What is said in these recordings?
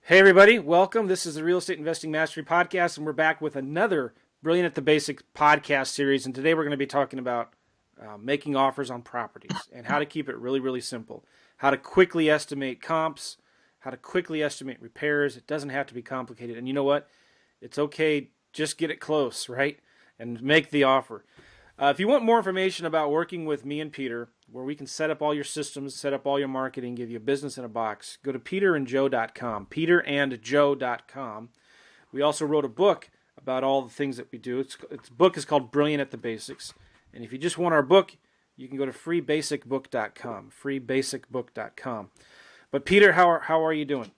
Hey, everybody, welcome. This is the Real Estate Investing Mastery Podcast, and we're back with another Brilliant at the Basics podcast series. And today we're going to be talking about making offers on properties and how to keep it really, really simple. How to quickly estimate comps, how to quickly estimate repairs. It doesn't have to be complicated. And you know what? It's okay. Just get it close, right? And make the offer. If you want more information about working with me and Peter, where we can set up all your systems, set up all your marketing, give you a business in a box, go to peterandjoe.com, peterandjoe.com. We also wrote a book about all the things that we do. Its book is called Brilliant at the Basics. And if you just want our book, you can go to freebasicbook.com, freebasicbook.com. But Peter, how are you doing?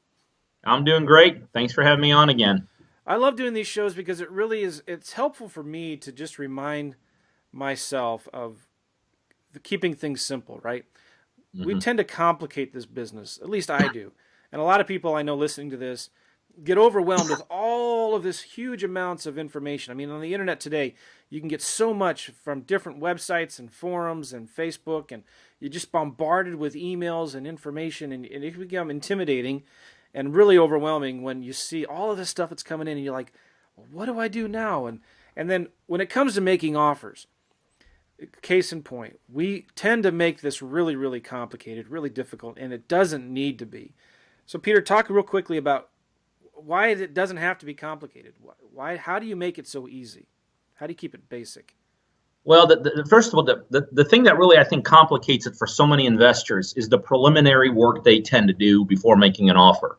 I'm doing great. Thanks for having me on again. I love doing these shows because it really is, it's helpful for me to just remind myself of keeping things simple, right? We tend to complicate this business, at least I do. And a lot of people I know listening to this get overwhelmed with all of this huge amounts of information. I mean, on the internet today, you can get so much from different websites and forums and Facebook, and you're just bombarded with emails and information, and it can become intimidating and really overwhelming when you see all of this stuff that's coming in, and you're like, well, what do I do now? And then when it comes to making offers, case in point, we tend to make this really, really complicated, really difficult, and it doesn't need to be. So, Peter, talk real quickly about why it doesn't have to be complicated. How do you make it so easy? How do you keep it basic? Well, first of all, the thing that really I think complicates it for so many investors is the preliminary work they tend to do before making an offer.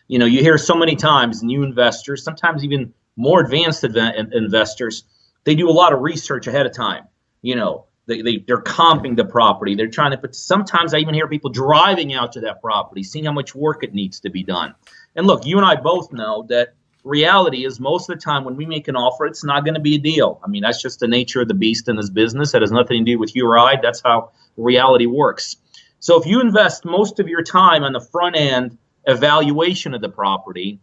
You know, you hear so many times new investors, sometimes even more advanced investors, they do a lot of research ahead of time. You know, they're comping the property. They're trying to put, sometimes I even hear people driving out to that property, seeing how much work it needs to be done. And look, you and I both know that reality is most of the time when we make an offer, it's not going to be a deal. I mean, that's just the nature of the beast in this business. That has nothing to do with you or I. That's how reality works. So if you invest most of your time on the front end evaluation of the property,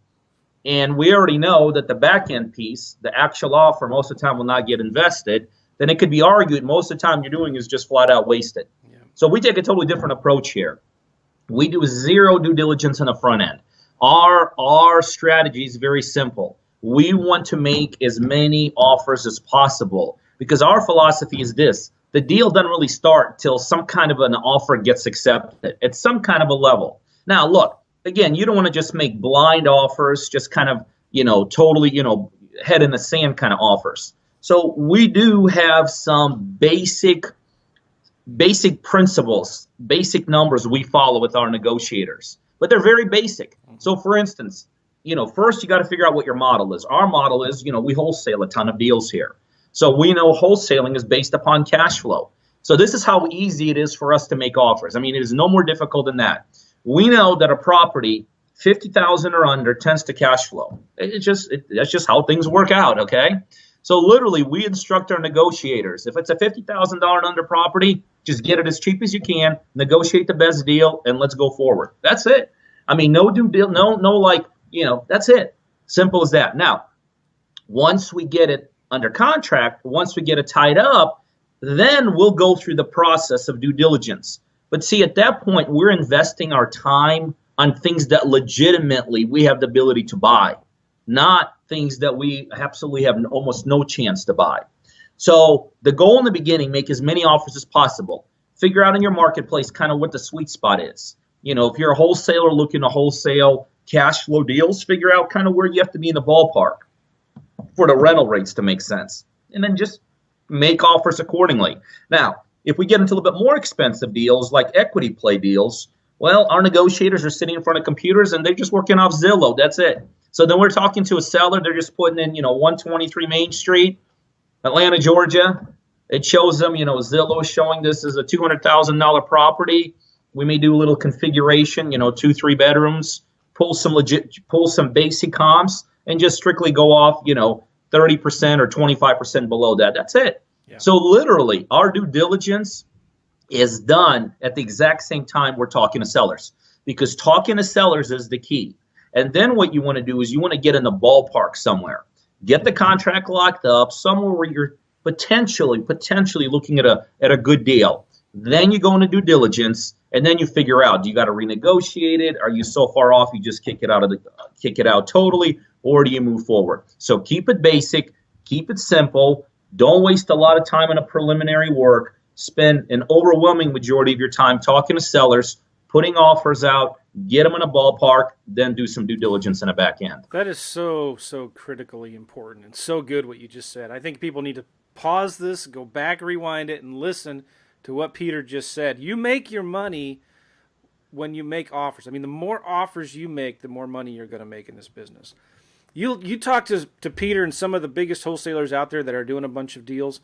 and we already know that the back end piece, the actual offer, most of the time will not get invested, then it could be argued most of the time you're doing is just flat out wasted. Yeah. So we take a totally different approach here. We do zero due diligence on the front end. Our strategy is very simple. We want to make as many offers as possible because our philosophy is this. The deal doesn't really start till some kind of an offer gets accepted at some kind of a level. Now, look, again, you don't want to just make blind offers, just kind of, totally, head in the sand kind of offers. So we do have some basic principles, basic numbers we follow with our negotiators, but they're very basic. So for instance, first you got to figure out what your model is. Our model is, we wholesale a ton of deals here. So we know wholesaling is based upon cash flow. So this is how easy it is for us to make offers. I mean, it is no more difficult than that. We know that a property, 50,000 or under, tends to cash flow. That's just how things work out, okay? So literally, we instruct our negotiators. If it's a $50,000 and under property, just get it as cheap as you can, negotiate the best deal, and let's go forward. That's it. I mean, no due deal, that's it. Simple as that. Now, once we get it under contract, once we get it tied up, then we'll go through the process of due diligence. But see, at that point, we're investing our time on things that legitimately we have the ability to buy, not things that we absolutely have almost no chance to buy. So the goal in the beginning, make as many offers as possible. Figure out in your marketplace kind of what the sweet spot is. If you're a wholesaler looking to wholesale cash flow deals, figure out kind of where you have to be in the ballpark for the rental rates to make sense. And then just make offers accordingly. Now, if we get into a little bit more expensive deals like equity play deals, well, our negotiators are sitting in front of computers and they're just working off Zillow. That's it. So then we're talking to a seller. They're just putting in, 123 Main Street, Atlanta, Georgia. It shows them, Zillow is showing this as a $200,000 property. We may do a little configuration, 2-3 bedrooms, pull some basic comps, and just strictly go off, 30% or 25% below that. That's it. Yeah. So literally, our due diligence is done at the exact same time we're talking to sellers, because talking to sellers is the key. And then what you want to do is you want to get in the ballpark somewhere. Get the contract locked up somewhere where you're potentially looking at a good deal. Then you go into due diligence, and then you figure out, do you got to renegotiate it? Are you so far off you just kick it out totally, or do you move forward? So keep it basic, keep it simple. Don't waste a lot of time on a preliminary work. Spend an overwhelming majority of your time talking to sellers, putting offers out, get them in a ballpark, then do some due diligence in the back end. That is so critically important and so good what you just said. I think people need to pause this, go back, rewind it, and listen to what Peter just said. You make your money when you make offers. I mean, the more offers you make, the more money you're going to make in this business. You talk to Peter and some of the biggest wholesalers out there that are doing a bunch of deals.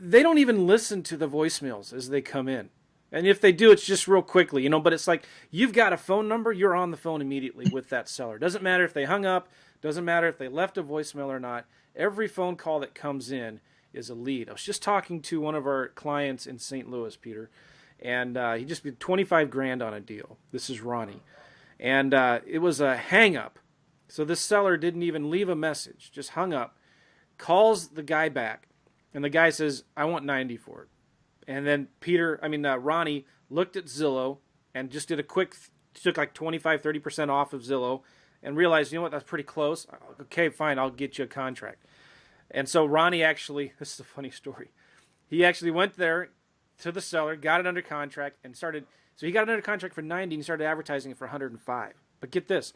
They don't even listen to the voicemails as they come in. And if they do, it's just real quickly, but it's like you've got a phone number, you're on the phone immediately with that seller. Doesn't matter if they hung up, doesn't matter if they left a voicemail or not. Every phone call that comes in is a lead. I was just talking to one of our clients in St. Louis, Peter, and he just did 25 grand on a deal. This is Ronnie. And it was a hang up. So this seller didn't even leave a message, just hung up, calls the guy back, and the guy says, I want 90 for it. And then Ronnie looked at Zillow and just did a quick, took like 25, 30% off of Zillow and realized, that's pretty close. Okay, fine, I'll get you a contract. And so Ronnie actually, this is a funny story. He actually went there to the seller, got it under contract, and started, so he got it under contract for 90 and he started advertising it for 105. But get this,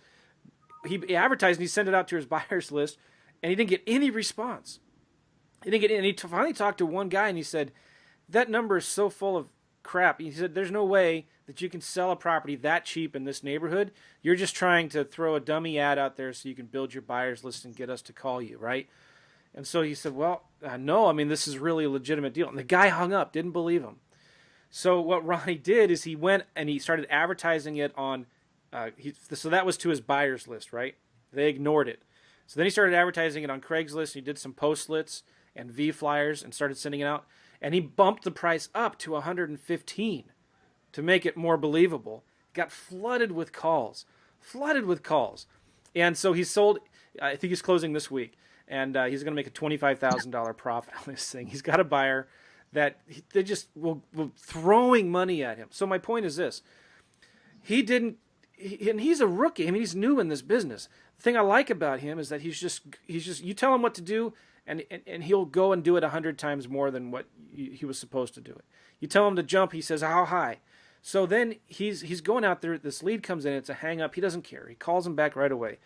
he advertised and he sent it out to his buyers list and he didn't get any response. He didn't get any. He finally talked to one guy and he said, that number is so full of crap. He said, there's no way that you can sell a property that cheap in this neighborhood. You're just trying to throw a dummy ad out there so you can build your buyers list and get us to call you, right? And so he said, well, no, this is really a legitimate deal. And the guy hung up, didn't believe him. So what Ronnie did is he went and he started advertising it on, so that was to his buyers list, right? They ignored it. So then he started advertising it on Craigslist. He did some Postlets and V flyers and started sending it out. And he bumped the price up to 115 to make it more believable. Got flooded with calls. And so he sold, I think he's closing this week, and he's going to make a $25,000 profit on this thing. He's got a buyer that they just will throwing money at him. So my point is this. And he's a rookie. He's new in this business. The thing I like about him is that he's just you tell him what to do, and he'll go and do it 100 times more than what he was supposed to do it. You tell him to jump, he says, how high? So then he's going out there, this lead comes in, it's a hang up, he doesn't care. He calls him back right away.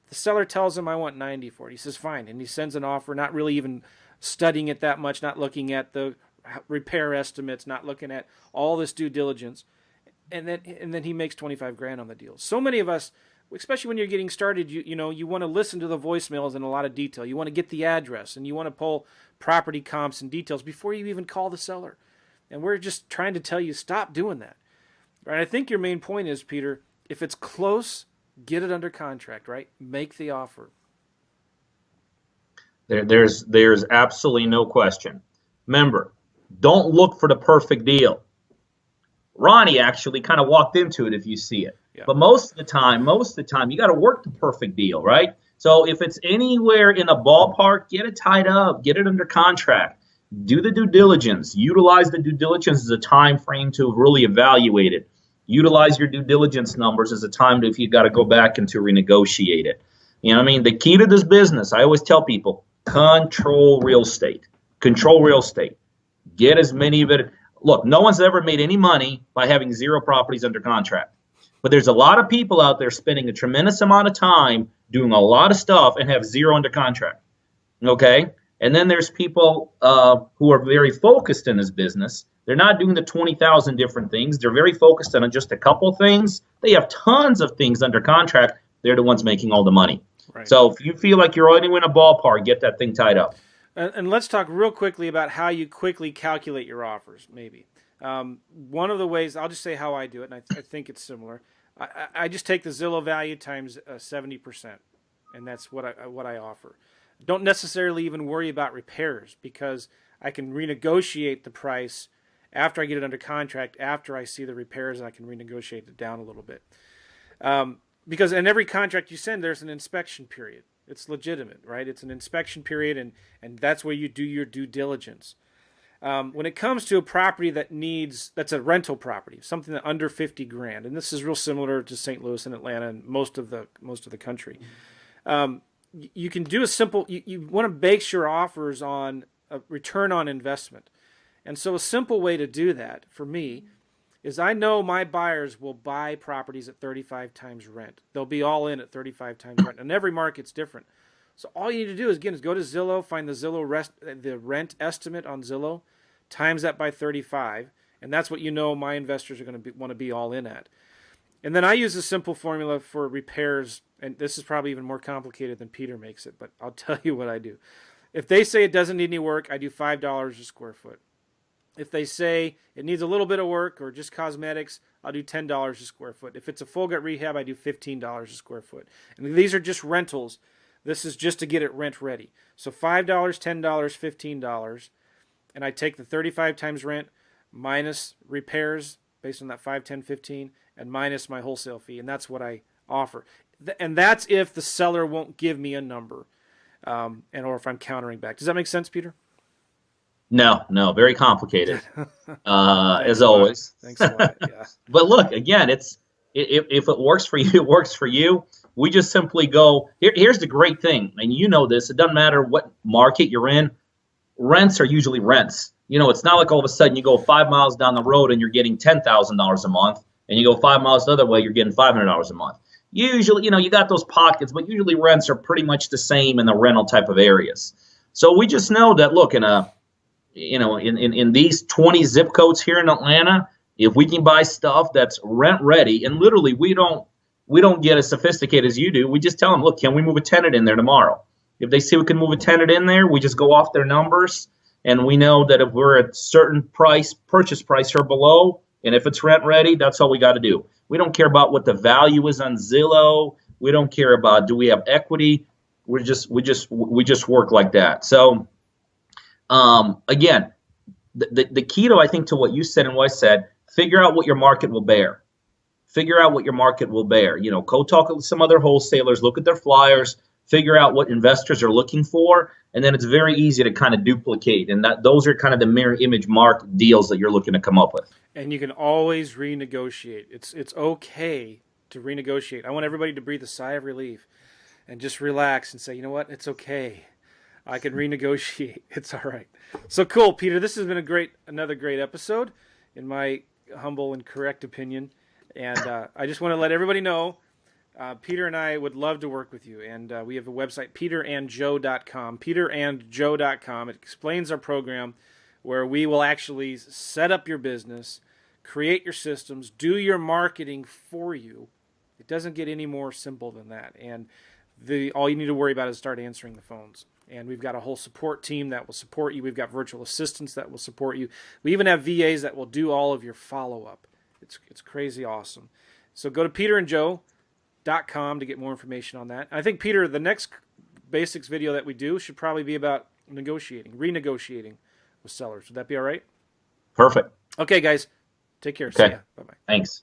The seller tells him, I want 90 for it. He says, fine, and he sends an offer, not really even studying it that much, not looking at the repair estimates, not looking at all this due diligence, and then he makes 25 grand on the deal. So many of us, especially when you're getting started, you want to listen to the voicemails in a lot of detail. You want to get the address, and you want to pull property comps and details before you even call the seller. And we're just trying to tell you, stop doing that. Right? I think your main point is, Peter, if it's close, get it under contract, right? Make the offer. There's absolutely no question. Remember, don't look for the perfect deal. Ronnie actually kind of walked into it if you see it. Yeah. But most of the time, you got to work the perfect deal, right? So if it's anywhere in a ballpark, get it tied up, get it under contract, do the due diligence, utilize the due diligence as a time frame to really evaluate it. Utilize your due diligence numbers as a time to, if you got to go back and to renegotiate it. The key to this business, I always tell people, control real estate. Control real estate. Get as many of it. Look, no one's ever made any money by having 0 properties under contract. But there's a lot of people out there spending a tremendous amount of time doing a lot of stuff and have 0 under contract. Okay? And then there's people who are very focused in this business. They're not doing the 20,000 different things. They're very focused on just a couple things. They have tons of things under contract. They're the ones making all the money. Right. So if you feel like you're anywhere in a ballpark, get that thing tied up. And let's talk real quickly about how you quickly calculate your offers, maybe. One of the ways, I'll just say how I do it, and I think it's similar. I just take the Zillow value times 70%, and that's what I offer. Don't necessarily even worry about repairs because I can renegotiate the price after I get it under contract, after I see the repairs, and I can renegotiate it down a little bit. Because in every contract you send, there's an inspection period. It's legitimate, right? It's an inspection period, and that's where you do your due diligence. When it comes to a property that's a rental property, something that under 50 grand, and this is real similar to St. Louis and Atlanta and most of the country. You can do a simple. You want to base your offers on a return on investment, and so a simple way to do that for me is I know my buyers will buy properties at 35 times rent. They'll be all in at 35 times rent, and every market's different. So all you need to do is go to Zillow, find the rent estimate on Zillow, times that by 35, and that's what my investors are going to want to be all in at. And then I use a simple formula for repairs, and this is probably even more complicated than Peter makes it, but I'll tell you what I do. If they say it doesn't need any work, I do $5 a square foot. If they say it needs a little bit of work or just cosmetics, I'll do $10 a square foot. If it's a full gut rehab, I do $15 a square foot. And these are just rentals. This is just to get it rent ready. So $5, $10, $15. And I take the 35 times rent minus repairs based on that 5, 10, 15, and minus my wholesale fee. And that's what I offer. And that's if the seller won't give me a number or if I'm countering back. Does that make sense, Peter? No, very complicated, as always. Thanks a lot. Yeah. But look, again, if it works for you, it works for you. We just simply go, here's the great thing, and you know this, it doesn't matter what market you're in, rents are usually rents. It's not like all of a sudden you go 5 miles down the road and you're getting $10,000 a month, and you go 5 miles the other way, you're getting $500 a month. Usually, you got those pockets, but usually rents are pretty much the same in the rental type of areas. So we just know that, look, in these 20 zip codes here in Atlanta, if we can buy stuff that's rent ready, and literally we don't get as sophisticated as you do. We just tell them, look, can we move a tenant in there tomorrow? If they say we can move a tenant in there, we just go off their numbers, and we know that if we're at certain purchase price or below, and if it's rent ready, that's all we got to do. We don't care about what the value is on Zillow. We don't care about do we have equity. We just work like that. So. Again, the key to, I think, to what you said and what I said, figure out what your market will bear. Figure out what your market will bear. Go talk with some other wholesalers, look at their flyers, figure out what investors are looking for, and then it's very easy to kind of duplicate. And those are kind of the mirror image mark deals that you're looking to come up with. And you can always renegotiate. It's okay to renegotiate. I want everybody to breathe a sigh of relief and just relax and say, you know what, it's okay. I can renegotiate. It's all right. So cool, Peter. This has been another great episode, in my humble and correct opinion. And I just want to let everybody know, Peter and I would love to work with you. And we have a website, peterandjoe.com. Peterandjoe.com. It explains our program, where we will actually set up your business, create your systems, do your marketing for you. It doesn't get any more simple than that. And all you need to worry about is start answering the phones. And we've got a whole support team that will support you. We've got virtual assistants that will support you. We even have VAs that will do all of your follow-up. It's crazy awesome. So go to peterandjoe.com to get more information on that. I think, Peter, the next basics video that we do should probably be about renegotiating with sellers. Would that be all right? Perfect. Okay, guys. Take care. Okay. See ya. Bye-bye. Thanks.